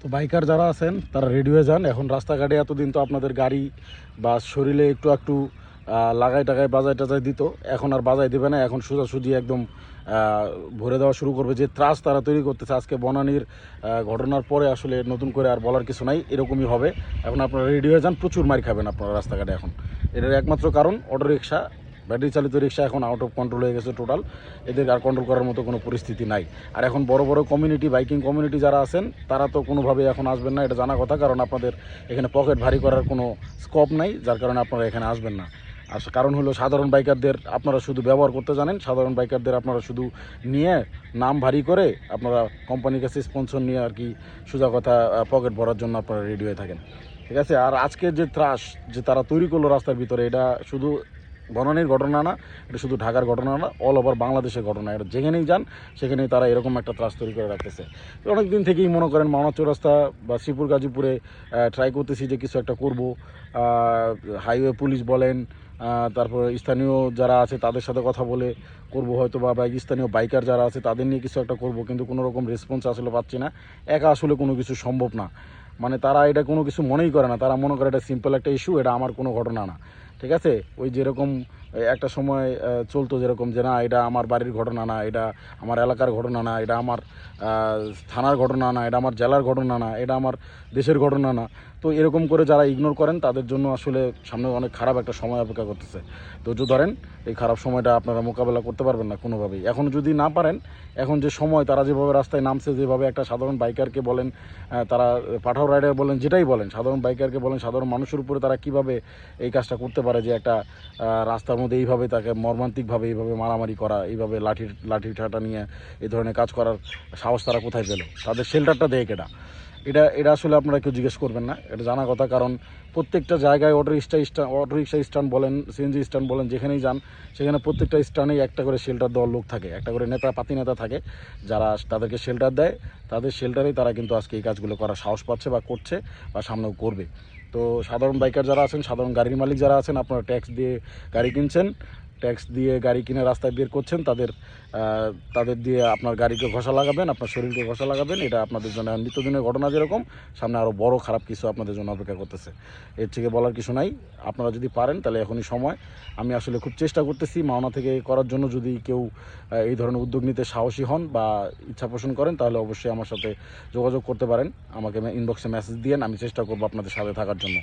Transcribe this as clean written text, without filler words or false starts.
তো বাইকার যারা আছেন তারা রেডি হয়ে যান। এখন রাস্তাঘাটে এতদিন তো আপনাদের গাড়ি বা শরীরে একটু একটু লাগাই টাগাই বাজায় টাজায় দিত, এখন আর বাজায় দেবে না। এখন সোজাসুজি একদম ভরে দেওয়া শুরু করবে। যে ত্রাস তারা তৈরি করতেছে আজকে বনানীর ঘটনার পরে, আসলে নতুন করে আর বলার কিছু নাই, এরকমই হবে। এখন আপনারা রেডি হয়ে যান, প্রচুর মার খাবেন আপনারা রাস্তাঘাটে। এখন এটার একমাত্র কারণ অটোরিকশা, ব্যাটারি চালিত রিক্সা এখন আউট অফ কন্ট্রোল হয়ে গেছে টোটাল। এদের আর কন্ট্রোল করার মতো কোনো পরিস্থিতি নাই। আর এখন বড় বড় কমিউনিটি, বাইকিং কমিউনিটি যারা আছেন তারা তো কোনোভাবে এখন আসবেন না, এটা জানা কথা। কারণ আপনাদের এখানে পকেট ভারী করার কোনো স্কোপ নাই, যার কারণে আপনারা এখানে আসবেন না। আর কারণ হলো সাধারণ বাইকারদের আপনারা শুধু ব্যবহার করতে জানেন, সাধারণ বাইকারদের আপনারা শুধু নিয়ে নাম ভারী করে আপনারা কোম্পানির কাছে স্পন্সর নিয়ে আর কি সোজা কথা পকেট ভরার জন্য আপনারা রেডি হয়ে থাকেন, ঠিক আছে। আর আজকের যে ত্রাস যে তারা তৈরি করলো রাস্তার ভিতরে, এটা শুধু বনানীর ঘটনা না, এটা শুধু ঢাকার ঘটনা না, অল ওভার বাংলাদেশের ঘটনা। এটা যেখানেই যান সেখানেই তারা এরকম একটা ত্রাস তৈরি করে রাখতেছে। অনেক দিন থেকেই মনে করেন মাওনা চৌরাস্তা বা শ্রীপুর গাজীপুরে ট্রাই করতেছি যে কিছু একটা করব। হাইওয়ে পুলিশ বলেন, তারপরে স্থানীয় যারা আছে তাদের সাথে কথা বলে করব হয়তো, বা স্থানীয় বাইকার যারা আছে তাদের নিয়ে কিছু একটা করব, কিন্তু কোনো রকম রেসপন্স আসলে পাচ্ছি না। একা আসলে কোনো কিছু সম্ভব না। মানে তারা এটা কোনো কিছু মনেই করে না, তারা মনে করে এটা সিম্পল একটা ইস্যু, এটা আমার কোনো ঘটনা না, ঠিক আছে। ওই যেরকম একটা সময় চলতো যেরকম যে না এটা আমার বাড়ির ঘটনা না, এটা আমার এলাকার ঘটনা না, এটা আমার থানার ঘটনা না, এটা আমার জেলার ঘটনা না, এটা আমার দেশের ঘটনা না। তো এরকম করে যারা ইগনোর করেন তাদের জন্য আসলে সামনে অনেক খারাপ একটা সময় অপেক্ষা করতেছে। ধৈর্য ধরেন, এই খারাপ সময়টা আপনারা মোকাবেলা করতে পারবেন না কোনোভাবেই। এখন যদি না পারেন, এখন যে সময় তারা যেভাবে রাস্তায় নামছে, যেভাবে একটা সাধারণ বাইকারকে বলেন, তারা পাঠাও রাইডার বলেন, যেটাই বলেন, সাধারণ বাইকারকে বলেন, সাধারণ মানুষের উপরে তারা কিভাবে এই কাজটা করতে পারে, যে একটা রাস্তার মধ্যে এইভাবে তাকে মর্মান্তিকভাবে এইভাবে মারামারি করা, এইভাবে লাঠি ঠাটা নিয়ে এই ধরনের কাজ করার সাহস তারা কোথায় পেল? তাদের শেল্টারটা দেয় কেটা? এটা এটা আসলে আপনারা কেউ জিজ্ঞেস করবেন না, এটা জানা কথা। কারণ প্রত্যেকটা জায়গায় অটোরিক্সা স্ট্যান্ড বলেন, সিএনজি স্ট্যান্ড বলেন, যেখানেই যান সেখানে প্রত্যেকটা স্ট্যান্ডেই একটা করে শেল্টার দেওয়ার লোক থাকে, একটা করে পাতি নেতা থাকে যারা তাদেরকে শেল্টার দেয়। তাদের শেল্টারেই তারা কিন্তু আজকে এই কাজগুলো করার সাহস পাচ্ছে বা করছে বা সামনেও করবে। তো সাধারণ বাইকার যারা আছেন, সাধারণ গাড়ির মালিক যারা আছেন, আপনারা ট্যাক্স দিয়ে গাড়ি কিনছেন, ট্যাক্স দিয়ে গাড়ি কিনে রাস্তায় বের করছেন, তাদের দিয়ে আপনার গাড়িকে ঘষা লাগাবেন, আপনার শরীরকে ঘষা লাগাবেন। এটা আপনাদের জন্য নিত্যদিনের ঘটনা, যেরকম সামনে আরও বড় খারাপ কিছু আপনাদের জন্য অপেক্ষা করতেছে। এর থেকে বলার কিছু নাই। আপনারা যদি পারেন তাহলে এখনই সময়। আমি আসলে খুব চেষ্টা করতেছি মাওনা থেকে করার জন্য। যদি কেউ এই ধরনের উদ্যোগ নিতে সাহসী হন বা ইচ্ছা পোষণ করেন তাহলে অবশ্যই আমার সাথে যোগাযোগ করতে পারেন। আমাকে ইনবক্সে মেসেজ দিয়েন, আমি চেষ্টা করবো আপনাদের সাথে থাকার জন্য।